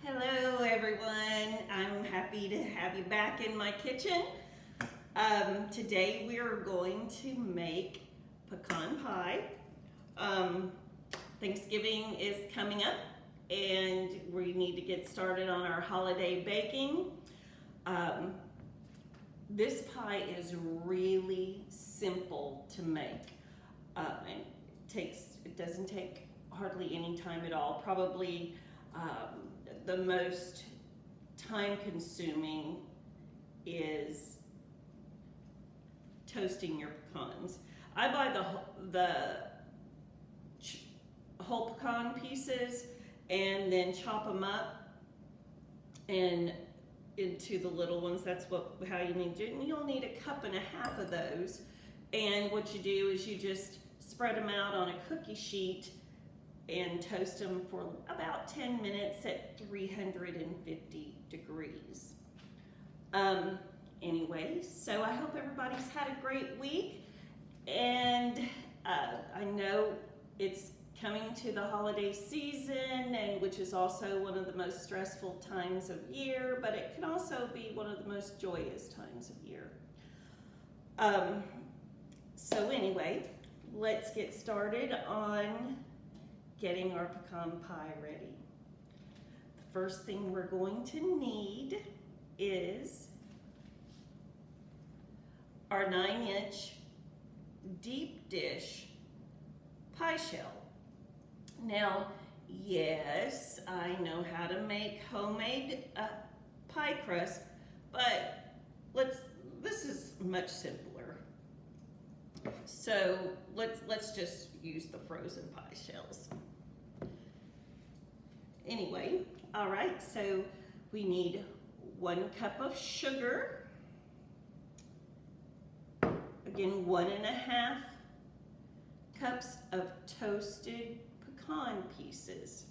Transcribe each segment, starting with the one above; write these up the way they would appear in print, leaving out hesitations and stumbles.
Hello everyone, I'm happy to have you back in my kitchen. Today we are going to make pecan pie. Thanksgiving is coming up and we need to get started on our holiday baking. This pie is really simple to make. It doesn't take hardly any time at all. Probably the most time consuming is toasting your pecans. I buy the whole pecan pieces and then chop them up and into the little ones. That's how you need to do it. And you'll need 1.5 cups of those. And what you do is you just spread them out on a cookie sheet and toast them for about 10 minutes at 350 degrees. Anyway, so I hope everybody's had a great week, and I know it's coming to the holiday season, and which is also one of the most stressful times of year, but it can also be one of the most joyous times of year. So anyway, let's get started on getting our pecan pie ready. The first thing we're going to need is our 9-inch deep dish pie shell. Now, yes, I know how to make homemade pie crust, but this is much simpler. So let's just use the frozen pie shells. Anyway, all right, so we need 1 cup of sugar. Again, 1.5 cups of toasted pecan pieces.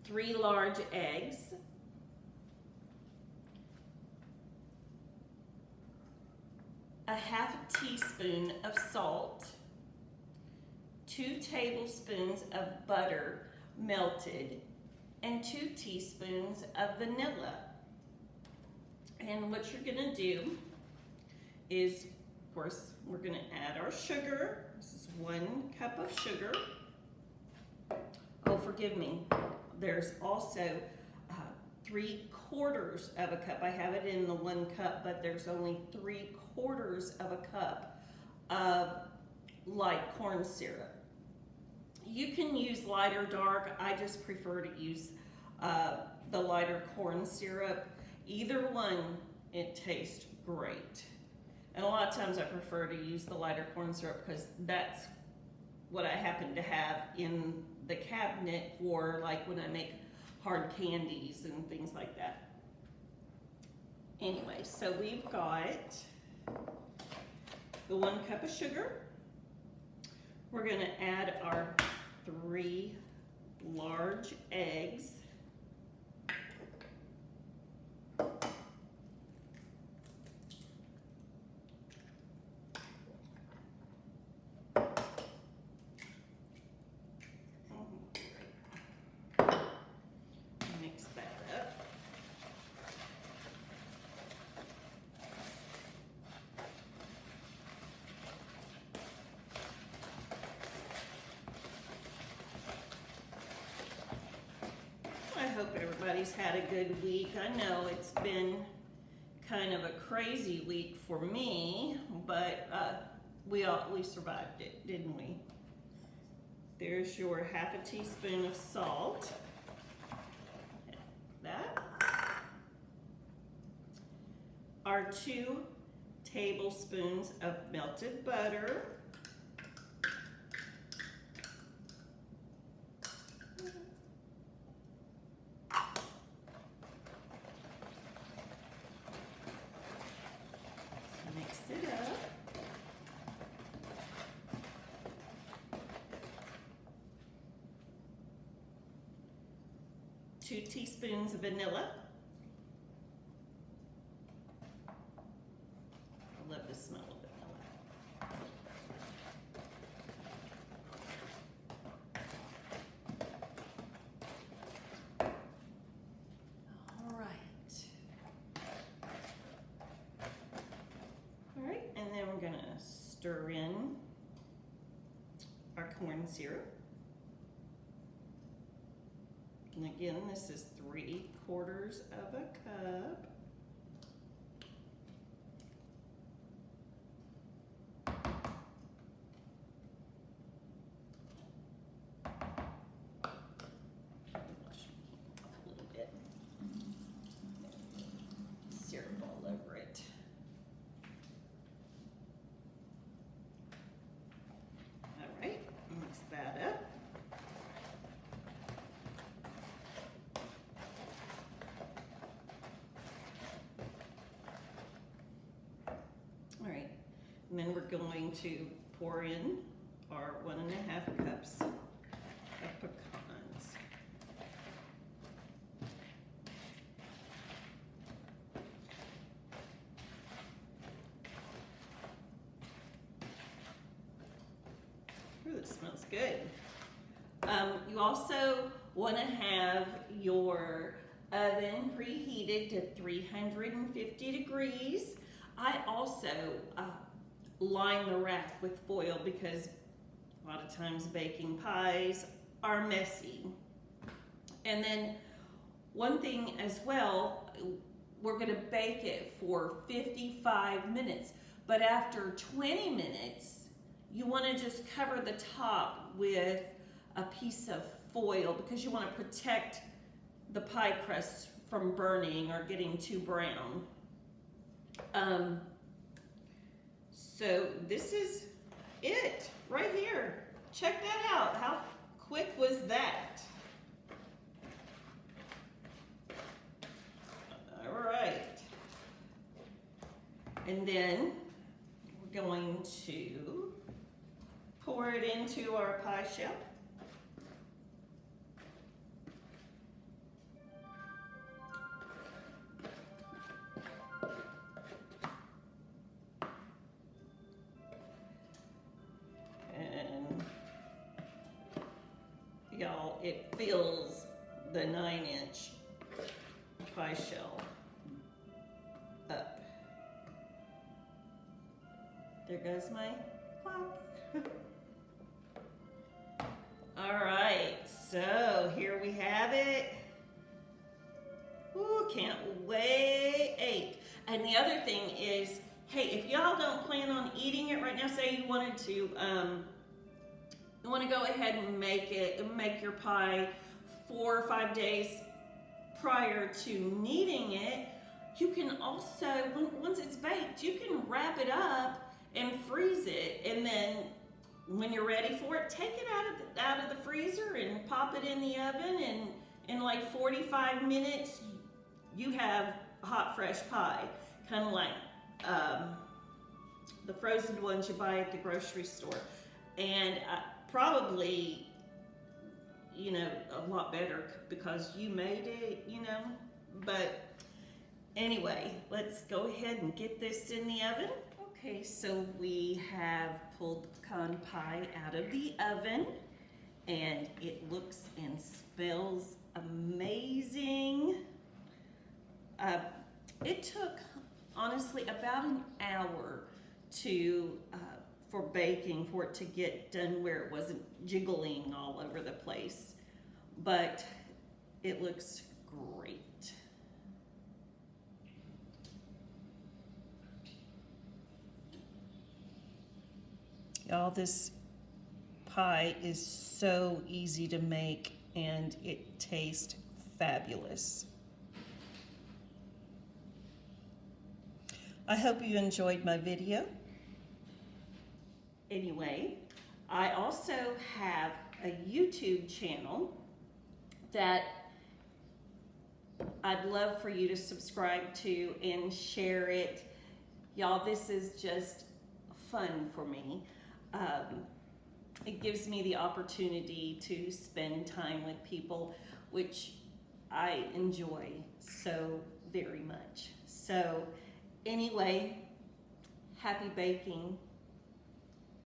3 large eggs. 1/2 teaspoon of salt. 2 tablespoons of butter melted, and 2 teaspoons of vanilla. And what you're gonna do is, of course, we're gonna add our sugar. This is 1 cup of sugar. Oh, forgive me. There's also 3/4 of a cup. I have it in the 1 cup, but there's only 3/4 of a cup of light corn syrup. You can use light or dark. I just prefer to use the lighter corn syrup. Either one, it tastes great. And a lot of times I prefer to use the lighter corn syrup because that's what I happen to have in the cabinet for, like, when I make hard candies and things like that. Anyway, so we've got the 1 cup of sugar. We're gonna add our 3 large eggs. Mix that up. I hope everybody's had a good week. I know it's been kind of a crazy week for me, but we survived it, didn't we? There's your 1/2 teaspoon of salt. That. Our 2 tablespoons of melted butter. Mix it up. Two teaspoons of vanilla. I love the smell of vanilla. 1 stir in our corn syrup. And again, this is 3/4 of a cup. Syrup all over it. All right, mix that up. All right, and then we're going to pour in our 1½ cups of pecans. Ooh, this smells good. You also want to have your oven preheated to 350 degrees. I also line the rack with foil because a lot of times baking pies are messy. And then one thing as well, we're going to bake it for 55 minutes. But after 20 minutes, you want to just cover the top with a piece of foil because you want to protect the pie crust from burning or getting too brown. So this is it right here. Check that out. How quick was that? All right. And then we're going to pour it into our pie shell. Y'all, it fills the 9-inch pie shell up. There goes my clock. All right, so here we have it. Ooh, can't wait. And the other thing is, hey, if y'all don't plan on eating it right now, say you wanted to, you want to go ahead and make your pie 4 or 5 days prior to kneading it. You can also, once it's baked, you can wrap it up and freeze it, and then when you're ready for it, take it out of the freezer and pop it in the oven, and in like 45 minutes, you have hot fresh pie, kind of like the frozen ones you buy at the grocery store. And probably, you know, a lot better because you made it, you know. But anyway, let's go ahead and get this in the oven. Okay, so we have pulled the pecan pie out of the oven, and it looks and smells amazing. It took, honestly, about an hour for baking, for it to get done where it wasn't jiggling all over the place, but it looks great. Y'all, this pie is so easy to make and it tastes fabulous. I hope you enjoyed my video. Anyway, I also have a YouTube channel that I'd love for you to subscribe to and share it. Y'all, this is just fun for me. It gives me the opportunity to spend time with people, which I enjoy so very much. So anyway, happy baking.